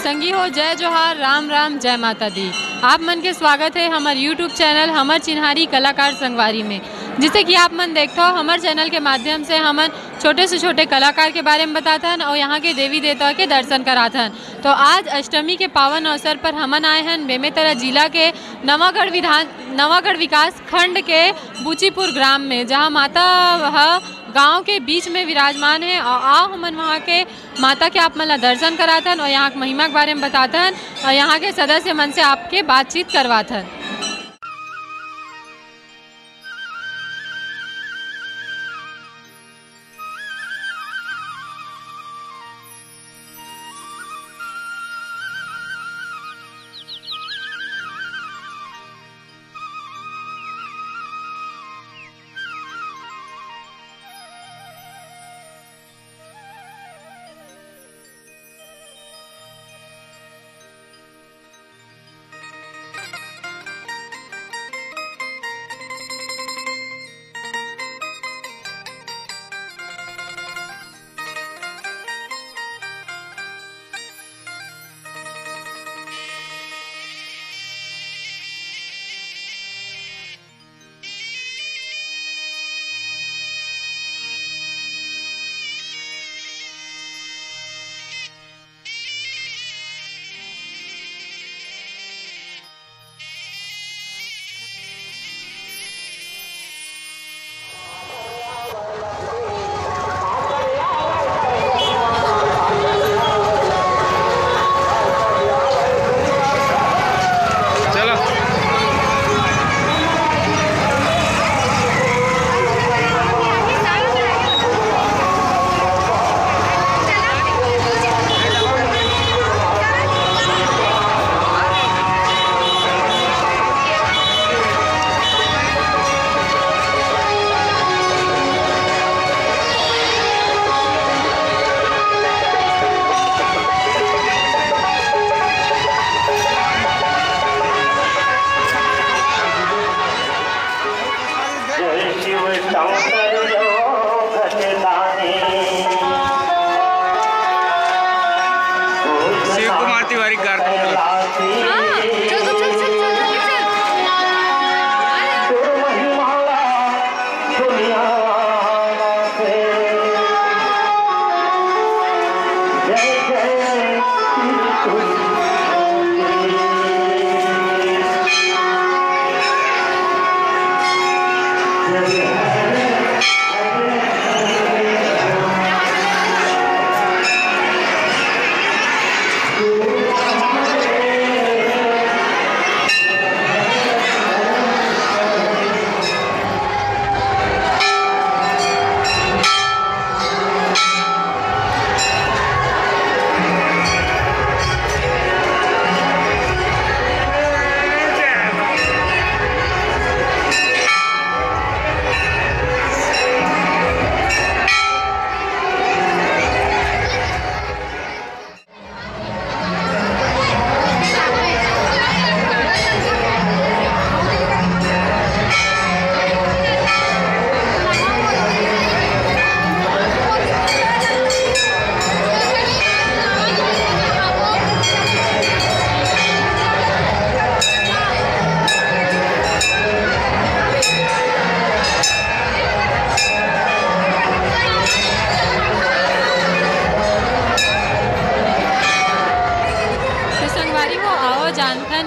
संगी हो जय जोहार राम राम जय माता दी। आप मन के स्वागत है हमारे यूट्यूब चैनल हमर चिन्हारी कलाकार संगवारी में, जिसे कि आप मन देखते हो हमारे चैनल के माध्यम से हमन छोटे से छोटे कलाकार के बारे में बताथन और यहाँ के देवी देवता के दर्शन कराथन। तो आज अष्टमी के पावन अवसर पर हमन आए हैं बेमेतरा जिला के नवागढ़ विकास खंड के बुचीपुर ग्राम में, जहाँ माता गांव के बीच में विराजमान है। और आओ हमन वहाँ के माता के आप मन ला दर्शन कराथन और यहाँ के महिमा के बारे में बताथन और यहाँ के सदस्य मन से आपके बातचीत करवाथन।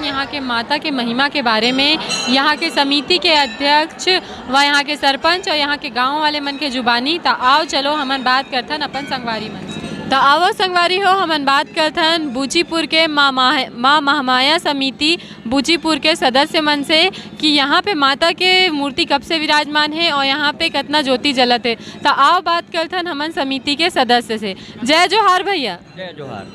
यहाँ के माता के महिमा के बारे में यहाँ के समिति के अध्यक्ष व यहाँ के सरपंच और यहाँ के गांव वाले मन के जुबानी। तो आओ चलो हमन बात करथन अपन संगवारी मन से। तो आओ संगवारी हो हमन बात करथन बुचीपुर के माँ महामाया समिति बुचीपुर के सदस्य मन से कि यहाँ पे माता के मूर्ति कब से विराजमान है और यहाँ पे कितना ज्योति जलत है। तो आओ बात करथन हमन समिति के सदस्य से। जय जोहार भैया। जय जोहार।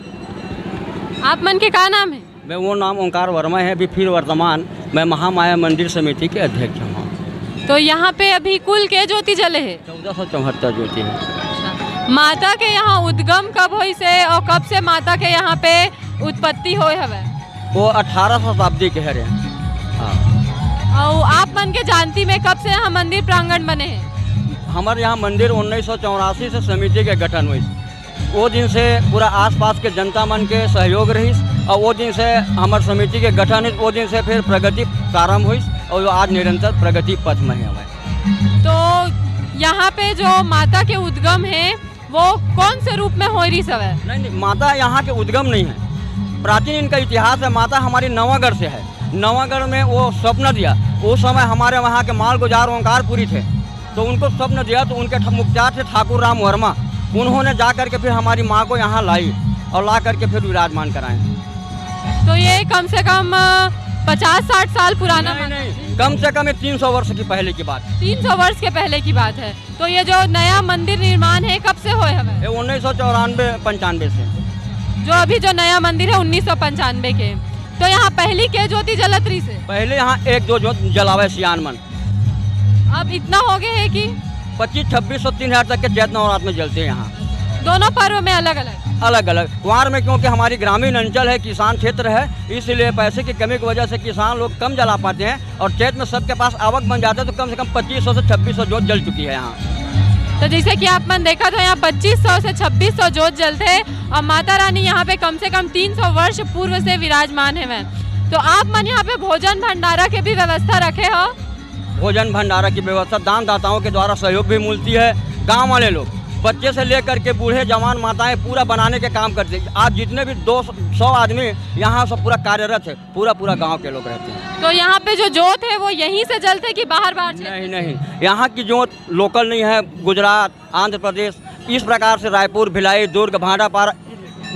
आप मन के का नाम है? मैं वो नाम ओंकार वर्मा है। अभी फिर वर्तमान मैं महामाया मंदिर समिति के अध्यक्ष हूँ। तो यहाँ पे अभी कुल के ज्योति जले है? 1474 ज्योति है। माता के यहाँ उद्गम कब हुई से और कब से माता के यहाँ पे उत्पत्ति होए हवे? वो 18 शताब्दी के हरे। हाँ। और आप मन के जानती में कब से मंदिर प्रांगण बने हैं? हमारे यहाँ मंदिर 1984 से समिति के गठन हुई। वो दिन से पूरा आसपास के जनता मन के सहयोग रही और वो दिन से हमार समिति के गठन हुई, वो दिन से फिर प्रगति प्रारंभ हुई और जो आज निरंतर प्रगति पथ में है हमें। तो यहाँ पे जो माता के उद्गम है वो कौन से रूप में हो रही सब है? नहीं, माता यहाँ के उद्गम नहीं है, प्राचीन इनका इतिहास है। माता हमारी नवागढ़ से है। नवागढ़ में वो स्वप्न दिया, उस समय हमारे वहाँ के माल गुजार ओंकारपुरी थे, तो उनको स्वप्न दिया, तो उनके मुखिया थे ठाकुर राम वर्मा। उन्होंने जा करके फिर हमारी माँ को यहाँ लाई और ला करके फिर विराजमान कराए। तो ये कम से कम 50-60 साल पुराना नहीं, कम से कम 300 वर्ष की पहले की बात। 300 वर्ष के पहले की बात है। तो ये जो नया मंदिर निर्माण है कब से हुए हमें? 1994-95 से। जो अभी जो नया मंदिर है 1995 के। तो यहाँ पहली के ज्योति जलत रही से? पहले यहाँ एक दो ज्योत जलावे सियान मन। अब इतना हो गया है कि 2500-2600 3000 तक के चैत नवरात्र में जलते हैं यहाँ। दोनों पर्व में अलग अलग? अलग अलग। कुंवार में क्योंकि हमारी ग्रामीण अंचल है, किसान क्षेत्र है, इसलिए पैसे की कमी की वजह से किसान लोग कम जला पाते हैं और चैत में सबके पास आवक बन जाता है, तो कम से कम 2500 से 2600 जोत जल चुकी है यहाँ। तो जैसे कि आप मन देखा तो यहाँ 2500 से 2600 जोत जलते हैं और माता रानी यहाँ पे कम से कम 300 वर्ष पूर्व से विराजमान है। तो आप मन यहाँ पे भोजन भंडारा के भी व्यवस्था रखे हो? भोजन भंडारा की व्यवस्था दानदाताओं के द्वारा सहयोग भी मिलती है। गांव वाले लोग बच्चे से लेकर के बूढ़े जवान माताएं पूरा बनाने के काम करते हैं। आज जितने भी 200 आदमी यहाँ सब पूरा कार्यरत है, पूरा गांव के लोग रहते हैं। तो यहाँ पे जो जोत है वो यहीं से जलते कि बाहर से? नहीं, यहाँ की जोत लोकल नहीं है। गुजरात, आंध्र प्रदेश, इस प्रकार से रायपुर, भिलाई, दुर्ग, भांडापारा,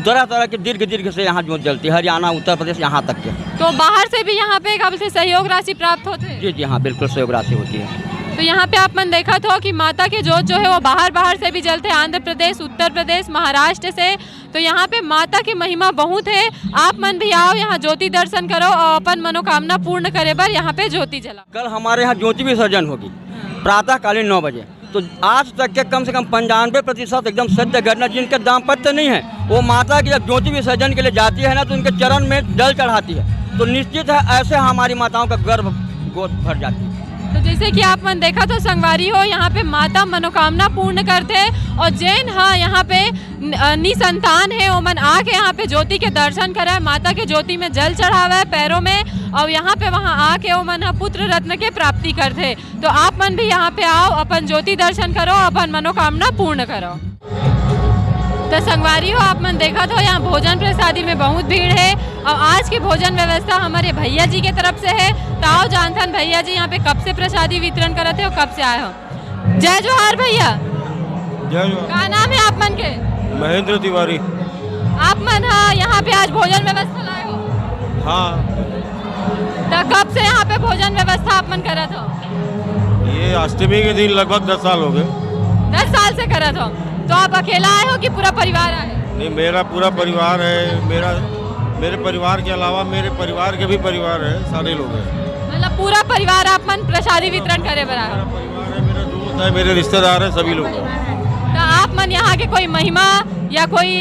तरह के दीर्घ से यहाँ जोत जलती है। हरियाणा, उत्तर प्रदेश, यहाँ तक के। तो बाहर से भी यहाँ पे कब से सहयोग राशि प्राप्त होते हैं? जी हाँ, बिल्कुल सहयोग राशि होती है। तो यहाँ पे आप मन देखा था कि माता के जोत जो है वो बाहर से भी जलते हैं, आंध्र प्रदेश, उत्तर प्रदेश, महाराष्ट्र से। तो यहाँ पे माता की महिमा बहुत है। आप मन भी आओ, यहाँ ज्योति दर्शन करो और अपन मनोकामना पूर्ण करे बर यहाँ पे ज्योति जला। कल हमारे यहाँ ज्योति विसर्जन होगी प्रातःकालीन 9 बजे। तो आज तक के कम से कम 95% एकदम सत्य घटना, जिनके दाम्पत्य नहीं है, वो माता की जब ज्योति विसर्जन के लिए जाती है ना, तो उनके चरण में जल चढ़ाती है। तो निश्चित है ऐसे हमारी माताओं का गर्भ गोद भर जाती है। तो जैसे कि आप मन देखा तो संगवारी हो, यहाँ पे माता मनोकामना पूर्ण करते हैं और जैन हाँ यहाँ पे निसंतान है वो मन आके यहाँ पे ज्योति के दर्शन करे, माता के ज्योति में जल चढ़ावा है पैरों में और यहाँ पे वहाँ आके वो मन पुत्र रत्न के प्राप्ति करते। तो आप मन भी यहाँ पे आओ, अपन ज्योति दर्शन करो, अपन मनोकामना पूर्ण करो। तो संगवारी हो, आप मन देखा तो यहाँ भोजन प्रसादी में बहुत भीड़ है और आज की भोजन व्यवस्था हमारे भैया जी के तरफ से है। तो आओ जानथन भैया जी यहाँ पे कब से प्रसादी वितरण करते हो, कब से आए हो? जय जोहार भैया। जय जोहार। क्या नाम है आप मन के? महेंद्र तिवारी। आप मन यहाँ पे आज भोजन व्यवस्था लाए हो? हाँ। तो कब से यहाँ पे भोजन व्यवस्था आप मन करत हो? ये अष्टमी के दिन लगभग 10 साल हो गए। 10 साल से करत हो? तो आप अकेला आए हो कि पूरा परिवार आए? नहीं, मेरा पूरा परिवार है। मेरे परिवार के अलावा मेरे परिवार के भी परिवार है, सारे लोग हैं। मतलब पूरा परिवार आप मन प्रसादी वितरण करे बराबर? मेरा परिवार है, मेरा दोस्त है, मेरे रिश्तेदार हैं, सभी लोग हैं। तो आप मन यहाँ के कोई महिमा या कोई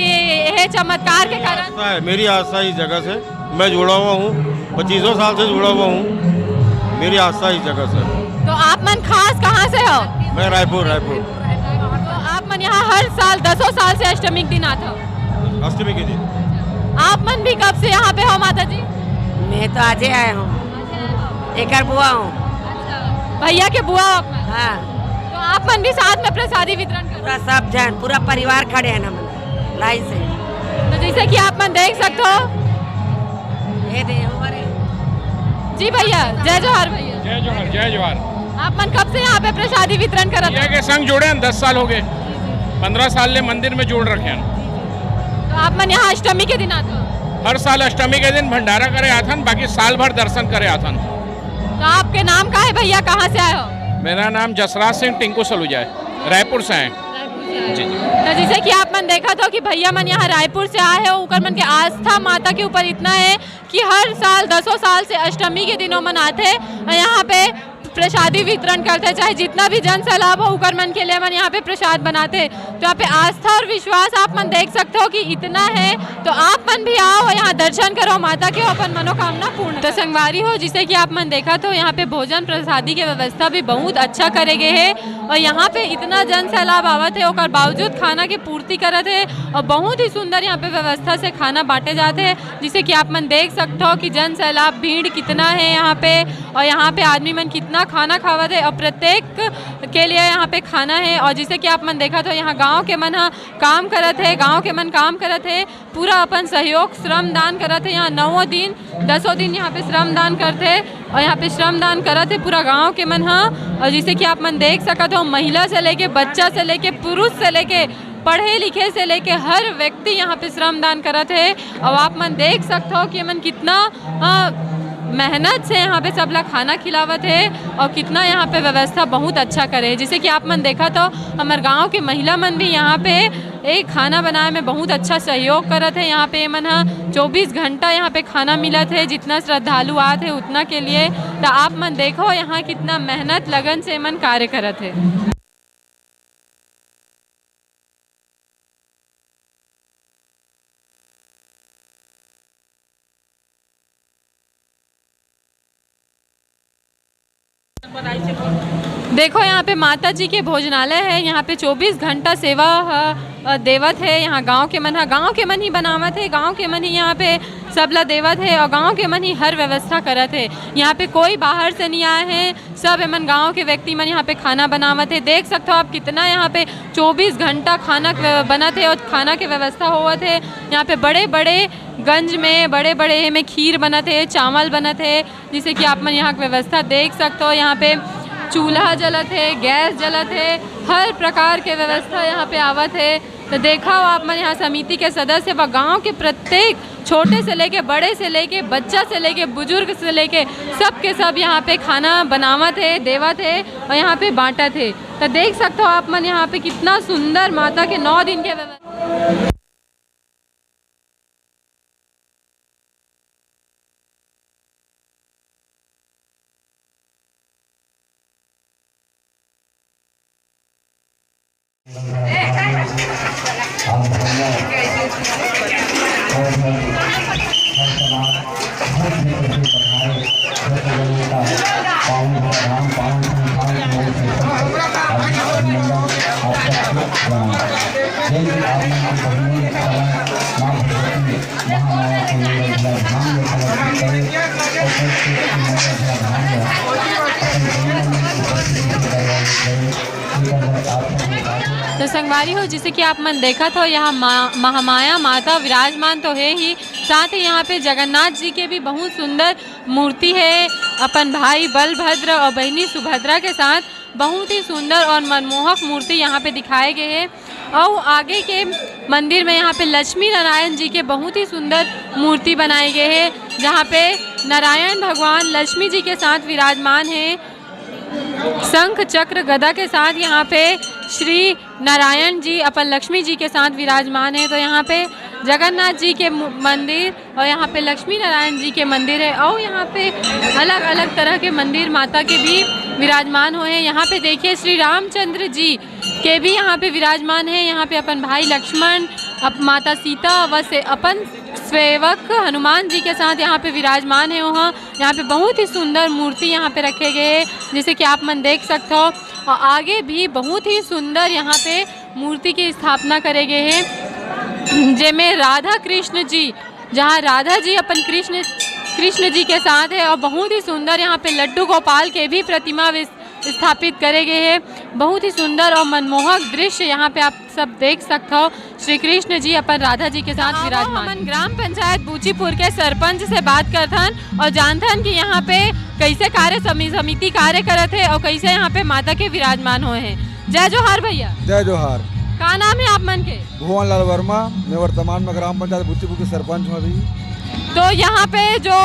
है चमत्कार के कारण? मेरी आस्था इस जगह से मैं जुड़ा हुआ हूँ, 25 साल से जुड़ा हुआ हूँ। मेरी आस्था इस जगह से। तो आप मन खास कहाँ से हो? मैं रायपुर। तो आप मन यहाँ हर साल 10 साल से अष्टमी के दिन आते हो? अष्टमी के दिन। आप मन भी कब से यहाँ पे हो माता जी? मैं तो आज ही आया हूँ, एक बुआ हूँ। भैया के बुआ हो आप मन? हाँ। तो आप मन भी साथ में प्रसादी वितरण करो? पूरा सब जन, पूरा परिवार खड़े हैं ना मन लाइन से। तो जैसे कि आप मन देख सकते हो। ये दे हमारे। जी भैया, जय जोहार भैया। जय जोहार। जय जोहार। आप मन कब से यहाँ पे प्रसादी वितरण कर रहे के संग जुड़े हैं 10 साल हो गए। 15 साल ले मंदिर में जोड़ रखे हैं। तो आप मन यहाँ अष्टमी के दिन आते हो? हर साल अष्टमी के दिन भंडारा करे आथन, बाकी साल भर दर्शन करे आथन। तो आपके नाम का है भैया, कहाँ से आए हो? मेरा नाम जसराज सिंह टिंकू सलूजा है, रायपुर से हैं। जी। तो जैसे कि आप मन देखा था कि भैया मन यहाँ रायपुर से आए हो, उकर मन के आस्था माता के ऊपर इतना है कि हर साल 10 साल से अष्टमी के दिनों मन आते और यहाँ पे प्रसादी वितरण करते, चाहे जितना भी जन सैलाब हो उकर मन के लिए मन यहाँ पे प्रसाद बनाते। तो यहाँ पे आस्था और विश्वास आप मन देख सकते हो कि इतना है। तो आप मन भी आओ और यहाँ दर्शन करो माता के, अपन मनोकामना पूर्ण। तो संगवारी हो, जिसे कि आप मन देखा तो यहाँ पे भोजन प्रसादी की व्यवस्था भी बहुत अच्छा करे गए है और यहाँ पे इतना जन सैलाब आवत है और बावजूद खाना के पूर्ति करत है और बहुत ही सुंदर यहाँ पे व्यवस्था से खाना बांटे जाते हैं, जिसे कि आप मन देख सकते हो कि जन सैलाब भीड़ कितना है यहाँ पे और यहाँ पे आदमी मन कितना खाना खावत है और प्रत्येक के लिए यहाँ पे खाना है। और जिसे कि आप मन देखा तो यहाँ गाँव के मन काम करत है, गाँव के मन काम करत है, पूरा अपन सहयोग श्रम दान करत है। यहाँ 9 दिन 10 दिन यहाँ पे श्रम दान करते हैं और यहाँ पे श्रम दान करत है पूरा गांव के मन और जिसे कि आप मन देख सकते हो महिला से लेके बच्चा से लेके पुरुष से लेके पढ़े लिखे से लेके हर व्यक्ति यहाँ पे श्रम दान करत है। और आप मन देख सकते हो कि मन कितना मेहनत से यहाँ पे सब लोग खाना खिलावत है और कितना यहाँ पे व्यवस्था बहुत अच्छा करे। जिसे कि आप मन देखा तो हमारे गांव के महिला मन भी यहाँ पे एक खाना बनाए में बहुत अच्छा सहयोग करत है। यहाँ पे मन 24 घंटा यहाँ पे खाना मिलत है, जितना श्रद्धालु आते है उतना के लिए। तो आप मन देखो यहाँ कितना मेहनत लगन से मन कार्य करत है। देखो यहाँ पे माता जी के भोजनालय है, यहाँ पे 24 घंटा सेवा देवत है। यहाँ गांव के मन ही बनावत है, गांव के मन ही यहाँ पे सबला देवत है और गांव के मन ही हर व्यवस्था करत है। यहाँ पे कोई बाहर से नहीं आए हैं, सब एमन गांव के व्यक्ति मन यहाँ पे खाना बनावत है। देख सकते हो आप कितना यहाँ पे 24 घंटा खाना बनत है और खाना के व्यवस्था होवत है। यहाँ पे बड़े बड़े गंज में बड़े बड़े में खीर बनत है, चावल बनत है, जिसे कि आप मन यहाँ की व्यवस्था देख सकते हो। यहाँ पे चूल्हा जलत है, गैस जलत है, हर प्रकार के व्यवस्था यहाँ पे आवत है। तो देखा हो आप मन यहाँ समिति के सदस्य व गांव के प्रत्येक छोटे से लेके बड़े से लेके बच्चा से लेके बुजुर्ग से लेके सब के सब यहाँ पे खाना बनावत है, देवत है और यहाँ पे बांटत है। तो देख सकते हो आप मन यहाँ पे कितना सुंदर माता के 9 दिन के व्यवस्था। तो संगवारी हो, जिसे कि आप मन देखा तो यहाँ महामाया माता विराजमान तो है ही, साथ ही यहाँ पे जगन्नाथ जी के भी बहुत सुंदर मूर्ति है। अपन भाई बलभद्र और बहनी सुभद्रा के साथ बहुत ही सुंदर और मनमोहक मूर्ति यहाँ पे दिखाए गए हैं। और आगे के मंदिर में यहाँ पे लक्ष्मी नारायण जी के बहुत ही सुंदर मूर्ति बनाए गए हैं, जहाँ पे नारायण भगवान लक्ष्मी जी के साथ विराजमान है। शंख चक्र गदा के साथ यहाँ पे श्री नारायण जी अपन लक्ष्मी जी के साथ विराजमान है। तो यहाँ पे जगन्नाथ जी के मंदिर और यहाँ पे लक्ष्मी नारायण जी के मंदिर है और यहाँ पे अलग अलग तरह के मंदिर माता के भी विराजमान हुए हैं। यहाँ पे देखिए श्री रामचंद्र जी के भी यहाँ पे विराजमान है। यहाँ पे अपन भाई लक्ष्मण, माता सीता व से अपन सेवक हनुमान जी के साथ यहाँ पे विराजमान है। वहाँ यहाँ पे बहुत ही सुंदर मूर्ति यहाँ पे रखे गए हैं, जैसे कि आप मन देख सकते हो। और आगे भी बहुत ही सुंदर यहाँ पे मूर्ति की स्थापना करे गए हैं, जिनमें राधा कृष्ण जी, जहाँ राधा जी अपन कृष्ण जी के साथ है। और बहुत ही सुंदर यहाँ पे लड्डू गोपाल के भी प्रतिमा स्थापित करे गए हैं। बहुत ही सुंदर और मनमोहक दृश्य यहाँ पे आप सब देख सकते हो। श्री कृष्ण जी अपन राधा जी के साथ विराजमान। ग्राम पंचायत बूचीपुर के सरपंच से बात करथन और जानथन कि यहाँ पे कैसे कार्य समिति कार्य करत है और कैसे यहाँ पे माता के विराजमान हुए हैं। जय जोहार भैया। जय जोहार। का नाम है आप मन के? भुवन लाल वर्मा। मैं वर्तमान में ग्राम पंचायत बूचीपुर के सरपंच हूँ अभी। तो यहाँ पे जो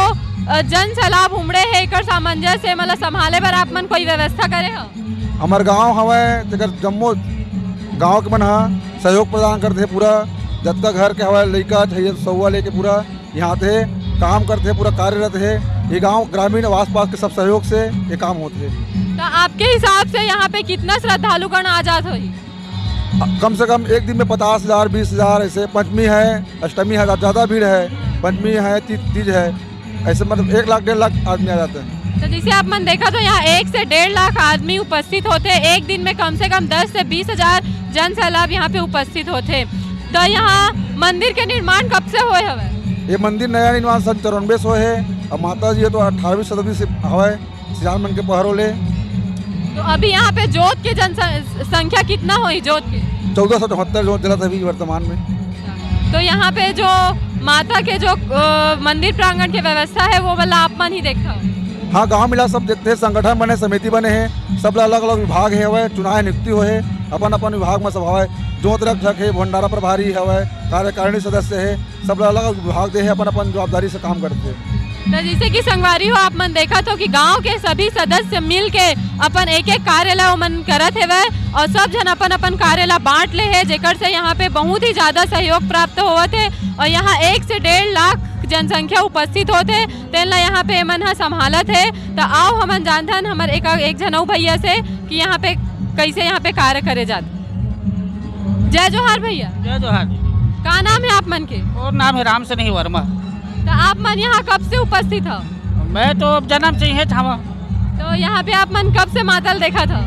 जन सैलाब उमड़े है एक सामंजस्य मतलब संभाले बर आप मन कोई व्यवस्था करे हो? हमार गांव हवे जगह जम्मो गांव के मन सहयोग प्रदान करते हैं पूरा, जब तक घर के हवा लड़का चाहिए सौवा लेके पूरा यहाँ थे काम करते हैं, पूरा कार्यरत है। ये गांव ग्रामीण आस पास के सब सहयोग से ये काम होते हैं। तो आपके हिसाब से यहाँ पे कितना श्रद्धालुगण आ जात हो? कम से कम एक दिन में 50,000 20,000 ऐसे। पंचमी है, अष्टमी है, ज़्यादा भीड़ है। पंचमी है, तीज है, ऐसे मतलब 1 लाख 1.5 लाख आदमी आ जाते हैं। तो जैसे आप मन देखा तो यहाँ 1 से 1.5 लाख आदमी उपस्थित होते, एक दिन में कम से कम 10 से 20 हजार जन सैलाब यहाँ पे उपस्थित होते। तो यहाँ मंदिर के निर्माण कब से हुए हवे? ये मंदिर नया निर्माण सन 94 से है। अब माता जी तो 18वीं शताब्दी से हवा सियान मन के पहरों ले। तो अभी यहाँ पे जोत के जनसंख्या कितना हुई जोत के? 1474 जो चला था अभी वर्तमान में। तो यहाँ पे जो माता के जो मंदिर प्रांगण की व्यवस्था है वो वाला आप मन ही देखा हो? हाँ, गांव मिला सब देखते हैं, संगठन बने, समिति बने हैं, सब अलग अलग विभाग है हवे, चुनाव नियुक्ति हो है, अपन अपन विभाग में सब हवे, जोत रक्षक है, भंडारा प्रभारी हवे, कार्यकारिणी सदस्य है, सब अलग अलग विभाग दे है, अपन अपन जवाबदारी से काम करते हैं। तो जैसे कि संगवारी हो आप मन देखा तो कि गांव के सभी सदस्य मिल के अपन एक एक कार्यालय मन करत है और सब जन अपन अपन कार्यालय बांट ले है, जेकर से यहाँ पे बहुत ही ज्यादा सहयोग प्राप्त होवत है। और यहाँ 1 से 1.5 लाख जनसंख्या उपस्थित होते, तेला यहाँ पे मन हा संभालत है। तो आओ हमन जानथन हमर एक जनऊ भैया से कि यहाँ पे कैसे यहाँ पे कार्य करे जाते। जय जोहार भैया। जय जोहार जी। का नाम है आप मन के? और नाम है राम से नहीं वर्मा। तो आप मन यहाँ कब से उपस्थित हो? मैं तो जन्म से ही था। तो यहाँ पे आप मन कब से मातल देखा था?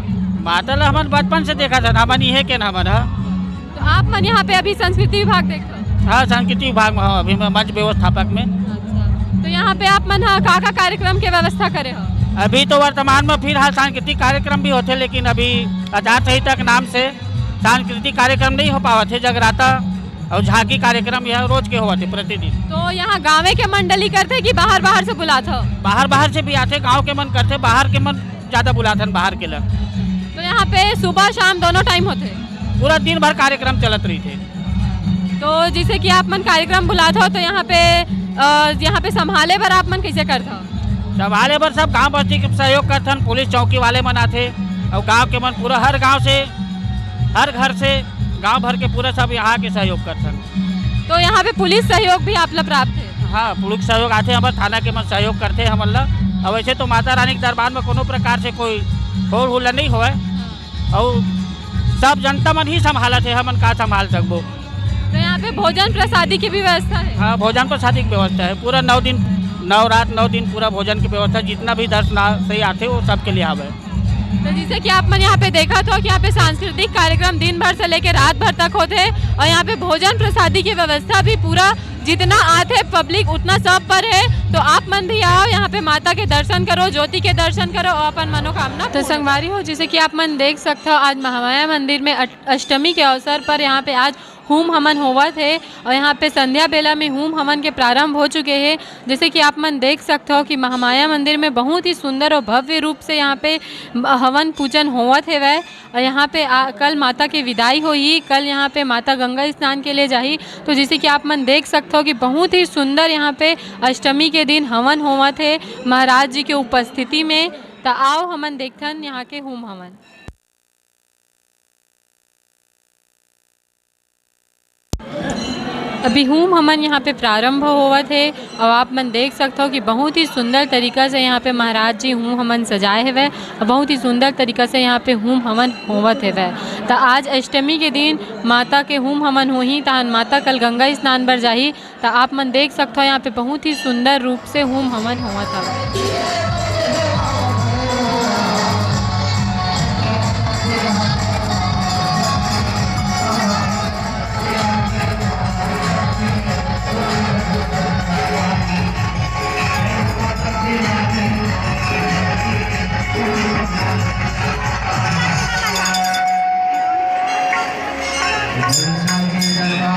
मातल हमन बचपन से देखा था, हमन इहे के नाम है। तो आप मन यहाँ पे अभी संस्कृति विभाग देखा? हाँ, संस्कृति विभाग में अभी मैं मंच व्यवस्थापक में। अच्छा। तो यहाँ पे आप मन का कार्यक्रम के व्यवस्था करे हो? अभी तो वर्तमान में फिलहाल सांस्कृतिक कार्यक्रम भी होते, लेकिन अभी आचार संहिता के नाम से सांस्कृतिक कार्यक्रम नहीं हो पावा थे। जगराता और झांकी कार्यक्रम यह रोज के हुआ थे प्रतिदिन। तो यहाँ गाँव के मंडली करते कि बाहर बाहर से बुलाते? बाहर से भी आते, गाँव के मन करते, बाहर के मन ज्यादा बुलाते बाहर के लोग। तो यहाँ पे सुबह शाम दोनों टाइम होते? पूरा दिन भर कार्यक्रम चलत रही थे। तो जिसे कि आप मन कार्यक्रम बुलाते हो तो यहाँ पे संभाले पर आप मन कैसे करते हो? संभाले पर सब गांव बस्ती के सहयोग करथन, पुलिस चौकी वाले मन आते और गांव के मन पूरा हर गांव से, हर घर से, गांव भर के पूरा सब यहाँ के सहयोग करथन। तो यहाँ पे पुलिस सहयोग भी आप लोग प्राप्त है? हाँ, पुलिस सहयोग आते, हमारे थाना के मन सहयोग करते हैं हमन लोग। और वैसे तो माता रानी के दरबार में कोनो प्रकार से कोई होल हुल्ला नहीं हुआ और सब जनता मन ही संभालत है, हमन का संभाल सकबो। तो यहाँ पे भोजन प्रसादी की भी व्यवस्था है? हाँ, भोजन प्रसादी की व्यवस्था है, पूरा 9 दिन 9 रात 9 दिन पूरा भोजन की व्यवस्था, जितना भी दर्शन से आते वो सबके लिए आवे। तो जैसे कि आप मन यहाँ पे देखा तो कि यहाँ पे सांस्कृतिक कार्यक्रम दिन भर से लेकर रात भर तक होते हैं और यहाँ पे भोजन प्रसादी की व्यवस्था भी पूरा जितना आते पब्लिक उतना सब पर है। तो आप मन भी आओ, यहाँ पे माता के दर्शन करो, ज्योति के दर्शन करो और अपन मनोकामना। तो संगवारी हो जैसे कि आप मन देख सकते हो आज महामाया मंदिर में अष्टमी के अवसर पर यहाँ पे आज होम हवन हुआ थे और यहाँ पे संध्या बेला में होम हवन के प्रारंभ हो चुके हैं। जैसे कि आप मन देख सकते हो कि महामाया मंदिर में बहुत ही सुंदर और भव्य रूप से यहाँ पे हवन पूजन हुआ थे वह। और यहाँ पे कल माता की विदाई हुई, कल यहाँ पे माता गंगा स्नान के लिए जाही। तो जैसे कि आप मन देख सकते हो कि बहुत ही सुंदर यहाँ पे अष्टमी के दिन हवन हुआ थे महाराज जी के उपस्थिति में। तो आओ हमन देखथन यहाँ के होम हवन। अभी होम हवन यहाँ पे प्रारंभ हुआ थे और आप मन देख सकते हो कि बहुत ही सुंदर तरीका से यहाँ पे महाराज जी होम हवन सजाए हुए और बहुत ही सुंदर तरीका से यहाँ पे होम हवन होवत है वह। तो आज अष्टमी के दिन माता के होम हवन हो ही तहन माता कल गंगा स्नान पर जाही। तो आप मन देख सकते हो यहाँ पे बहुत ही सुंदर रूप से होम हवन हुआ था। दरबार